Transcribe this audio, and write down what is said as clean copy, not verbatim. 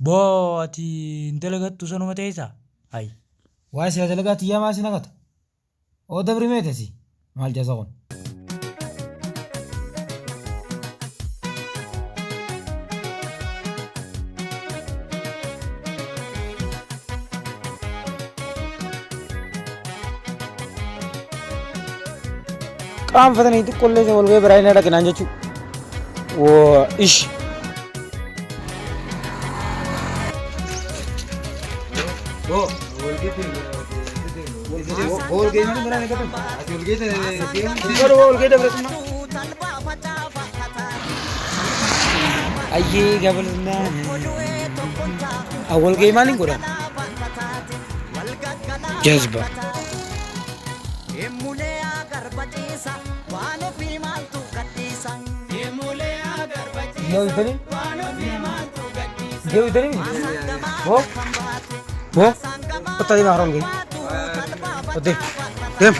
Boo ati intala gattu sanuma teessa? Hai. Waa si dalagaa tiyyaa maasi naqata. Oo dabri meetasi. Maal jasa kun? Qaam fatanii xiqqoollee isa walgahii biraayinaa dhaqinaan jechuudha. Woo ish. Boo walgahii mana biraayinaa dhaqan. Ati walgahii dabalatuma. Ayyee gabalatuma. Walgahii maaliin godhan? Jazba. Yo itani? Yo itani? Bo? Bo? Pata di mahram gay. Ote. Dem.